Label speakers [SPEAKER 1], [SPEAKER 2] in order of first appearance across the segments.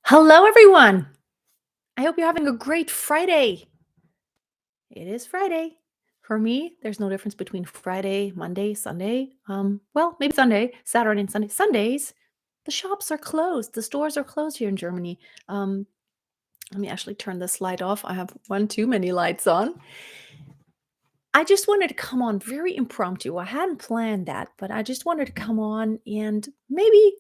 [SPEAKER 1] Hello, everyone. I hope you're having a great Friday. It is Friday. For me, there's no difference between Friday, Monday, Sunday. Well, maybe Sunday, Saturday, and Sunday. Sundays, the shops are closed. The stores are closed here in Germany. Um, Let me actually turn this light off. I have one too many lights on. I just wanted to come on very impromptu. I hadn't planned that, but I just wanted to come on and maybe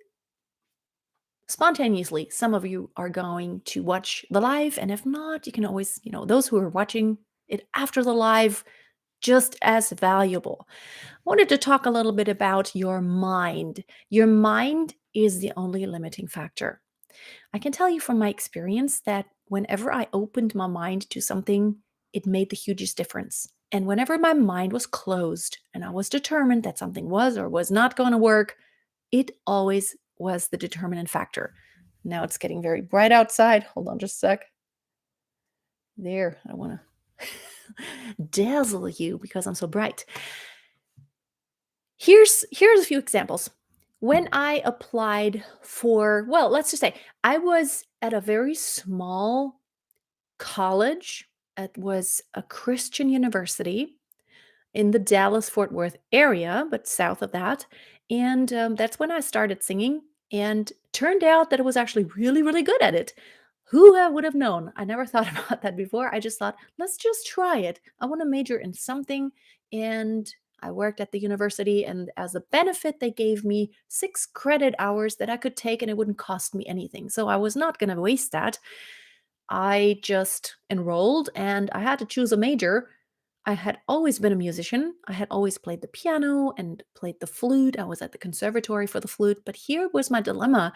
[SPEAKER 1] spontaneously, some of you are going to watch the live, and if not, you can always, those who are watching it after the live, just as valuable. I wanted to talk a little bit about your mind. Your mind is the only limiting factor. I can tell you from my experience that whenever I opened my mind to something, it made the hugest difference. And whenever my mind was closed and I was determined that something was or was not going to work, it always was the determinant factor. Now it's getting very bright outside. Hold on just a sec. There, I don't want to dazzle you because I'm so bright. Here's a few examples. When I applied for, well, let's just say I was at a very small college. It was a Christian university in the Dallas Fort Worth area, but south of that. And that's when I started singing. And turned out that it was actually really, really good at it. Would have known? I never thought about that before. I just thought, let's just try it. I want to major in something. And I worked at the university. And as a benefit, they gave me 6 credit hours that I could take and it wouldn't cost me anything. So I was not going to waste that. I just enrolled and I had to choose a major. I had always been a musician. I had always played the piano and played the flute. I was at the conservatory for the flute, but here was my dilemma.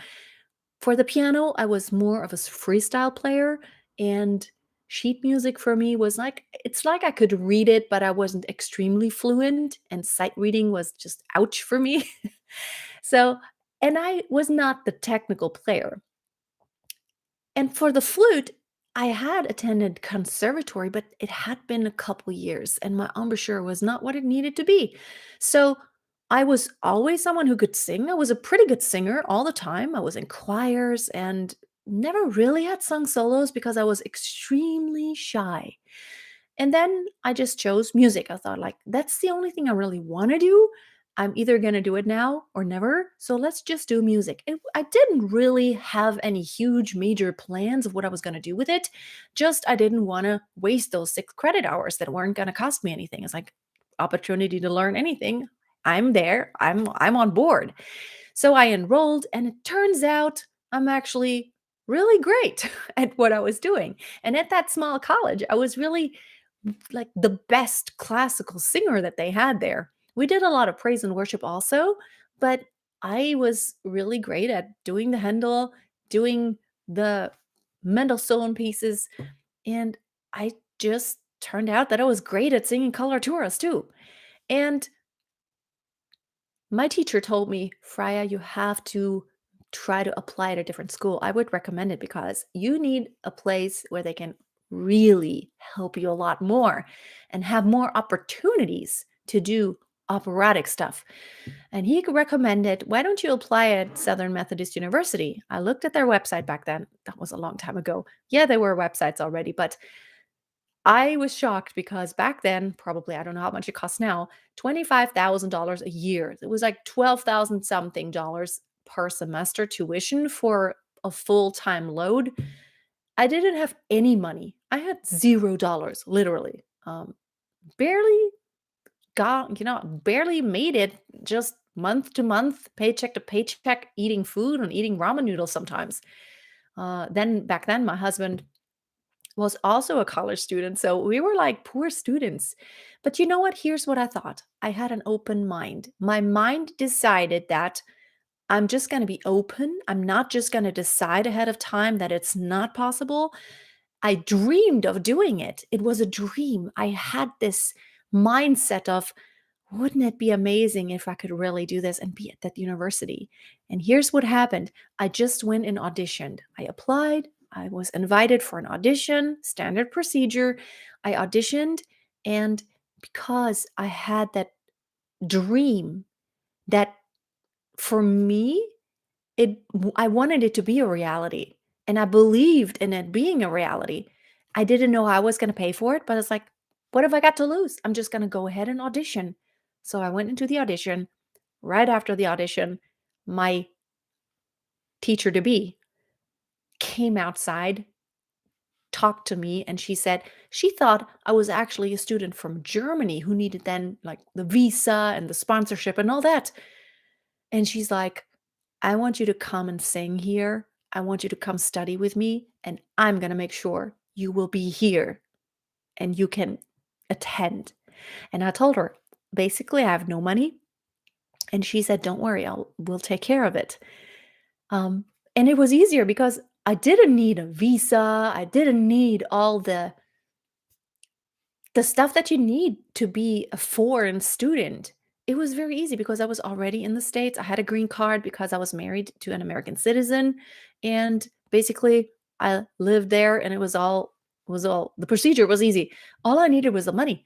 [SPEAKER 1] For the piano, I was more of a freestyle player, and sheet music for me was like it's like I could read it, but I wasn't extremely fluent, and sight reading was just ouch for me. So, and I was not the technical player. And for the flute, I had attended conservatory, but it had been a couple years and my embouchure was not what it needed to be. So I was always someone who could sing. I was a pretty good singer all the time. I was in choirs and never really had sung solos because I was extremely shy. And then I just chose music. I thought, like, that's the only thing I really want to do. I'm either going to do it now or never. So let's just do music. I didn't really have any huge major plans of what I was going to do with it. Just I didn't want to waste those 6 credit hours that weren't going to cost me anything. It's like opportunity to learn anything. I'm there. I'm on board. So I enrolled and it turns out I'm actually really great at what I was doing. And at that small college, I was really like the best classical singer that they had there. We did a lot of praise and worship also, but I was really great at doing the Handel, doing the Mendelssohn pieces, and I just turned out that I was great at singing coloraturas too. And my teacher told me, Freya, you have to try to apply at a different school. I would recommend it because you need a place where they can really help you a lot more and have more opportunities to do operatic stuff. And he recommended, why don't you apply at Southern Methodist University? I looked at their website back then. That was a long time ago. Yeah, there were websites already, but I was shocked because back then, probably I don't know how much it costs now, $25,000 a year. It was like 12,000 something dollars per semester tuition for a full-time load. I didn't have any money. I had $0, literally. Barely barely made it just month to month, paycheck to paycheck, eating food and eating ramen noodles sometimes. Then back then, my husband was also a college student. So we were like poor students. But you know what? Here's what I thought. I had an open mind. My mind decided that I'm just going to be open. I'm not just going to decide ahead of time that it's not possible. I dreamed of doing it. It was a dream. I had this mindset of, wouldn't it be amazing if I could really do this and be at that university? And here's what happened. I just went and auditioned. I applied. I was invited for an audition, standard procedure. I auditioned. And because I had that dream that for me, I wanted it to be a reality. and I believed in it being a reality. I didn't know I was gonna pay for it, but it's like, what have I got to lose? I'm just gonna go ahead and audition. So I went into the audition. Right after the audition, my teacher to be came outside, talked to me, and she said she thought I was actually a student from Germany who needed then like the visa and the sponsorship and all that. And she's like, I want you to come and sing here. I want you to come study with me, and I'm going to make sure you will be here and you can attend. And I told her, basically, I have no money. And she said, don't worry, we'll take care of it. Um, and it was easier because I didn't need a visa. I didn't need all the stuff that you need to be a foreign student. It was very easy because I was already in the States. I had a green card because I was married to an American citizen. And basically I lived there and it was all the procedure was easy. All I needed was the money.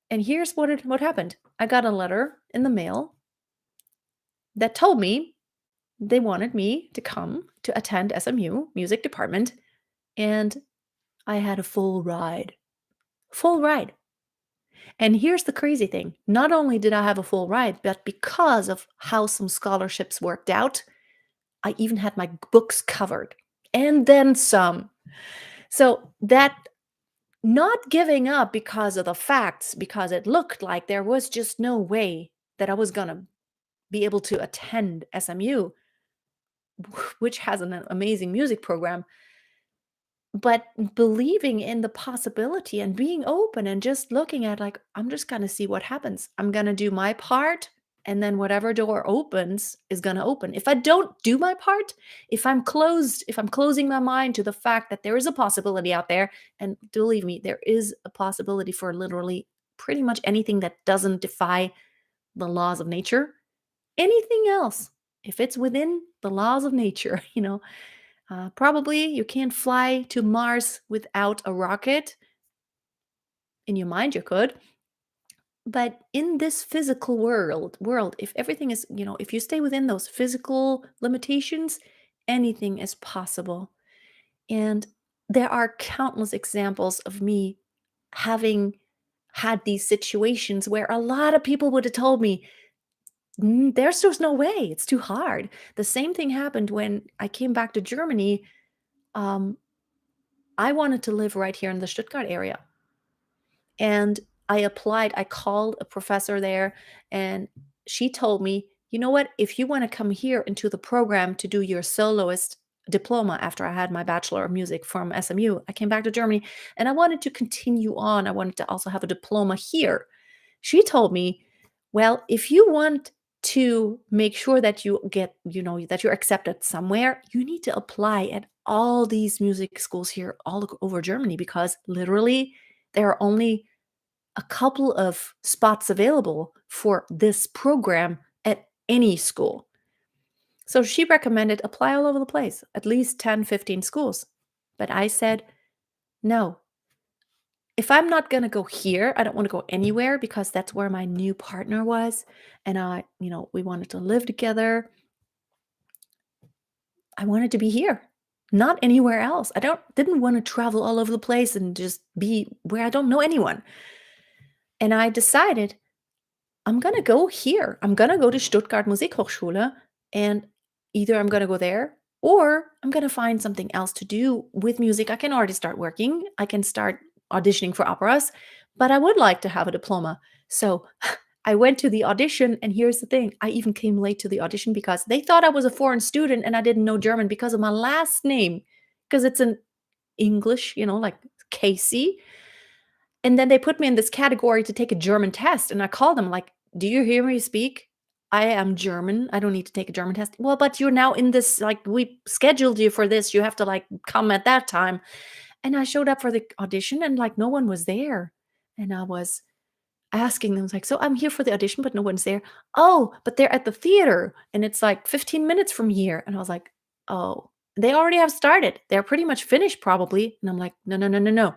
[SPEAKER 1] And here's what happened. I got a letter in the mail that told me they wanted me to come to attend SMU music department, and I had a full ride. Full ride. And here's the crazy thing. Not only did I have a full ride, but because of how some scholarships worked out, I even had my books covered and then some. So that not giving up because of the facts, because it looked like there was just no way that I was going to be able to attend SMU, which has an amazing music program, but believing in the possibility and being open and just looking at like, I'm just going to see what happens. I'm going to do my part, and then whatever door opens is going to open. If I don't do my part, if I'm closing my mind to the fact that there is a possibility out there, and believe me, there is a possibility for literally pretty much anything that doesn't defy the laws of nature. Anything else, if it's within the laws of nature, probably you can't fly to Mars without a rocket. In your mind, you could. But in this physical world, if everything is, if you stay within those physical limitations, anything is possible. And there are countless examples of me having had these situations where a lot of people would have told me, there's just no way, it's too hard. The same thing happened when I came back to Germany. Um, I wanted to live right here in the Stuttgart area. And I applied, I called a professor there, and she told me, you know what, if you want to come here into the program to do your soloist diploma after I had my Bachelor of Music from SMU, I came back to Germany and I wanted to continue on. I wanted to also have a diploma here. She told me, well, if you want to make sure that you get, that you're accepted somewhere, you need to apply at all these music schools here all over Germany because literally there are only a couple of spots available for this program at any school. So she recommended apply all over the place, at least 10, 15 schools. But I said, no, if I'm not going to go here, I don't want to go anywhere because that's where my new partner was. And we wanted to live together. I wanted to be here, not anywhere else. Didn't want to travel all over the place and just be where I don't know anyone. And I decided I'm gonna go here. I'm gonna go to Stuttgart Musikhochschule, and either I'm gonna go there or I'm gonna find something else to do with music. I can already start working. I can start auditioning for operas, but I would like to have a diploma. So I went to the audition, and here's the thing. I even came late to the audition because they thought I was a foreign student and I didn't know German because of my last name, because it's in English, like Casey. And then they put me in this category to take a German test, and I called them like, "Do you hear me speak? I am German. I don't need to take a German test." "Well, but you're now in this, like, we scheduled you for this. You have to, like, come at that time." And I showed up for the audition and, like, no one was there. And I was asking them, like, "So I'm here for the audition, but no one's there." "Oh, but they're at the theater, and it's, like, 15 minutes from here." And I was like, "Oh, they already have started. They're pretty much finished probably." And I'm like, "No, no, no, no, no.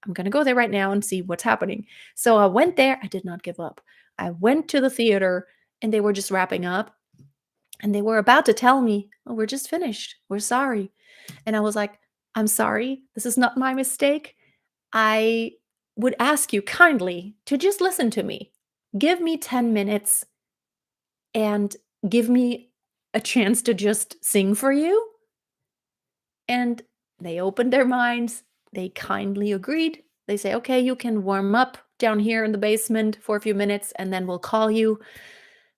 [SPEAKER 1] I'm going to go there right now and see what's happening." So I went there. I did not give up. I went to the theater and they were just wrapping up. And they were about to tell me, "Oh, we're just finished. We're sorry." And I was like, "I'm sorry. This is not my mistake. I would ask you kindly to just listen to me. Give me 10 minutes and give me a chance to just sing for you." And they opened their minds. They kindly agreed. They say, "Okay, you can warm up down here in the basement for a few minutes and then we'll call you."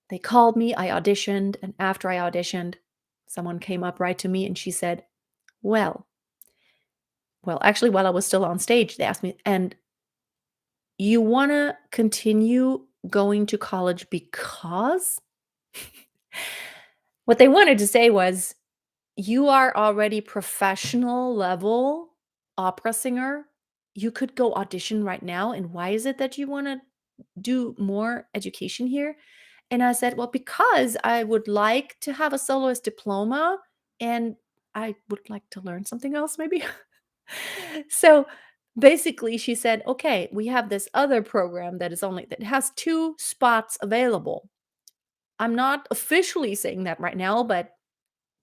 [SPEAKER 1] They called me, I auditioned, and after I auditioned, someone came up right to me and she said, "Well, actually, while I was still on stage, they asked me, and you want to continue going to college because?" What they wanted to say was, "You are already professional level opera singer. You could go audition right now. And why is it that you want to do more education here?" And I said, "Well, because I would like to have a soloist diploma and I would like to learn something else, maybe." So basically, she said, "Okay, we have this other program that has 2 spots available. I'm not officially saying that right now, but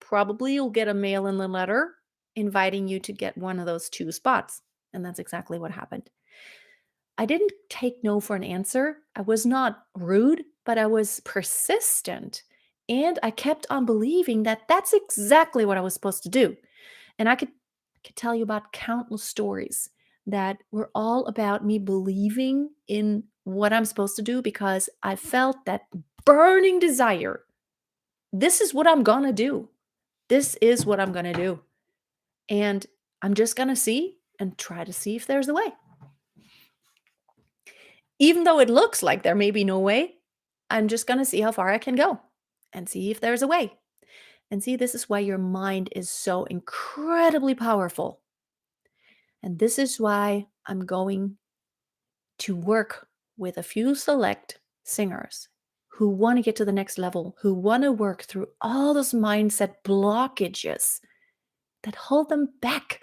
[SPEAKER 1] probably you'll get a mail in the letter inviting you to get one of those 2 spots." And that's exactly what happened. I didn't take no for an answer. I was not rude, but I was persistent. And I kept on believing that that's exactly what I was supposed to do. And I could tell you about countless stories that were all about me believing in what I'm supposed to do because I felt that burning desire. This is what I'm going to do. This is what I'm going to do. And I'm just going to see and try to see if there's a way. Even though it looks like there may be no way, I'm just going to see how far I can go and see if there's a way. And see, this is why your mind is so incredibly powerful. And this is why I'm going to work with a few select singers who want to get to the next level, who want to work through all those mindset blockages that hold them back.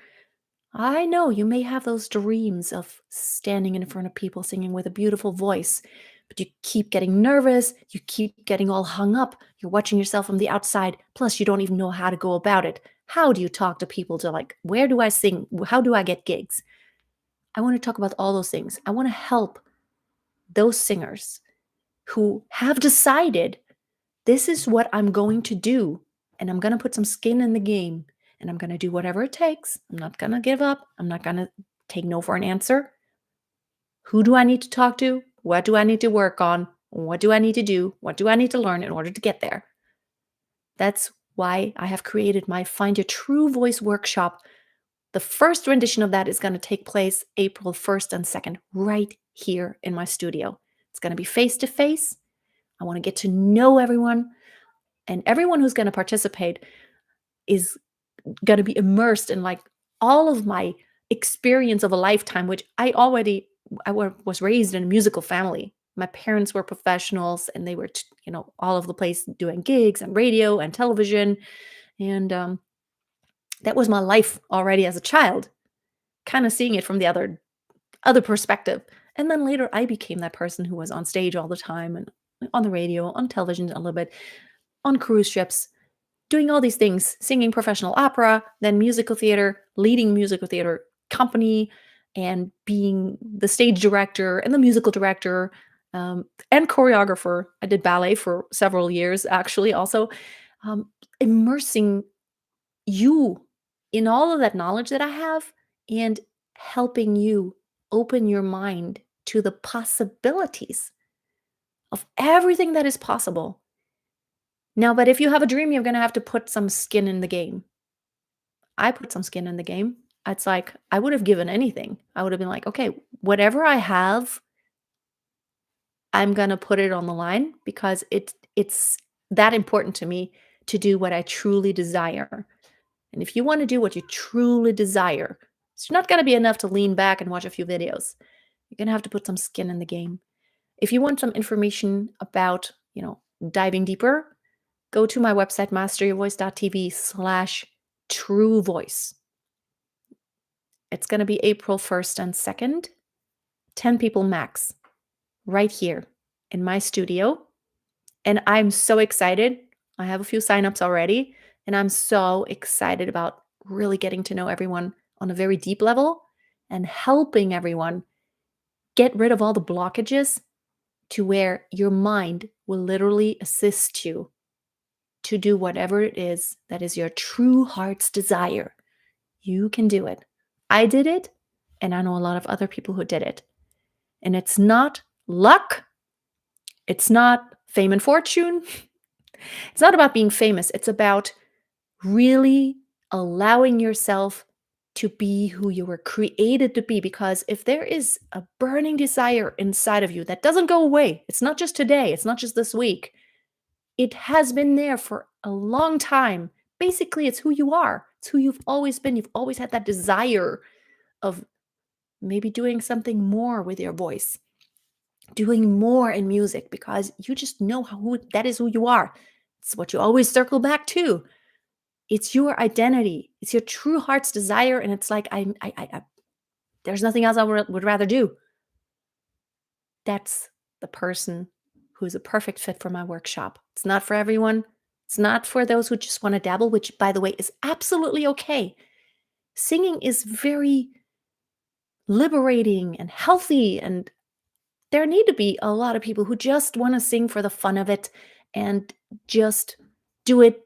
[SPEAKER 1] I know you may have those dreams of standing in front of people singing with a beautiful voice, but you keep getting nervous, you keep getting all hung up, you're watching yourself from the outside, plus you don't even know how to go about it. How do you talk to people to like, where do I sing? How do I get gigs? I want to talk about all those things. I want to help those singers who have decided this is what I'm going to do, and I'm going to put some skin in the game, and I'm going to do whatever it takes. I'm not going to give up. I'm not going to take no for an answer. Who do I need to talk to? What do I need to work on? What do I need to do? What do I need to learn in order to get there? That's why I have created my Find Your True Voice workshop. The first rendition of that is going to take place April 1st and 2nd, right here in my studio. It's going to be face to face. I want to get to know everyone, and everyone who's going to participate is going to be immersed in like all of my experience of a lifetime, which was raised in a musical family. My parents were professionals and they were, all over the place doing gigs and radio and television. And that was my life already as a child, kind of seeing it from the other perspective. And then later I became that person who was on stage all the time and on the radio, on television a little bit, on cruise ships, doing all these things, singing professional opera, then musical theater, leading musical theater company, and being the stage director and the musical director, and choreographer. I did ballet for several years, actually, also, um, immersing you in all of that knowledge that I have and helping you open your mind to the possibilities of everything that is possible. Now, but if you have a dream, you're going to have to put some skin in the game. I put some skin in the game. It's like I would have given anything. I would have been like, okay, whatever I have, I'm gonna put it on the line because it's that important to me to do what I truly desire. And if you want to do what you truly desire, it's not gonna be enough to lean back and watch a few videos. You're gonna have to put some skin in the game. If you want some information about, diving deeper, go to my website, masteryourvoice.tv/true voice. It's going to be April 1st and 2nd, 10 people max, right here in my studio. And I'm so excited. I have a few signups already, and I'm so excited about really getting to know everyone on a very deep level and helping everyone get rid of all the blockages to where your mind will literally assist you to do whatever it is that is your true heart's desire. You can do it. I did it, and I know a lot of other people who did it. And it's not luck, it's not fame and fortune. It's not about being famous. It's about really allowing yourself to be who you were created to be. Because if there is a burning desire inside of you that doesn't go away, it's not just today, it's not just this week, it has been there for a long time. Basically, it's who you are, it's who you've always been. You've always had that desire of maybe doing something more with your voice, doing more in music because you just know who that is who you are. It's what you always circle back to. It's your identity. It's your true heart's desire, and it's like there's nothing else I would rather do. That's the person who is a perfect fit for my workshop. It's not for everyone. It's not for those who just want to dabble, which, by the way, is absolutely okay. Singing is very liberating and healthy, and there need to be a lot of people who just want to sing for the fun of it and just do it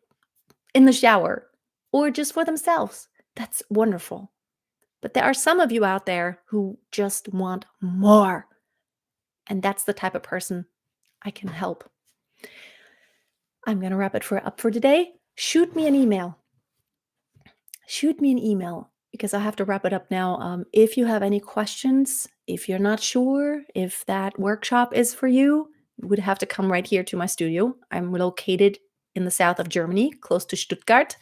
[SPEAKER 1] in the shower or just for themselves. That's wonderful. But there are some of you out there who just want more. And that's the type of person I can help. I'm going to wrap it up for today. Shoot me an email. Shoot me an email because I have to wrap it up now. If you have any questions, if you're not sure if that workshop is for you, you would have to come right here to my studio. I'm located in the south of Germany, close to Stuttgart.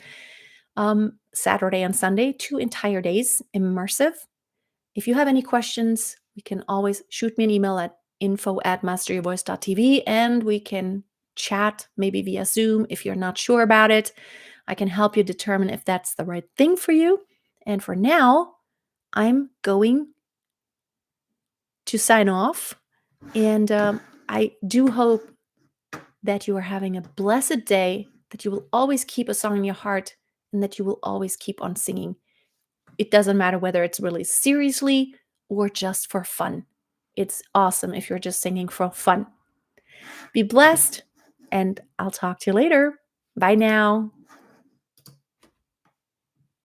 [SPEAKER 1] Saturday and Sunday, 2 entire days, immersive. If you have any questions, we can always shoot me an email at info@masteryourvoice.tv and we can chat maybe via Zoom if you're not sure about it. I can help you determine if that's the right thing for you. And for now, I'm going to sign off. And I do hope that you are having a blessed day, that you will always keep a song in your heart, and that you will always keep on singing. It doesn't matter whether it's really seriously or just for fun. It's awesome if you're just singing for fun. Be blessed, and I'll talk to you later. Bye now.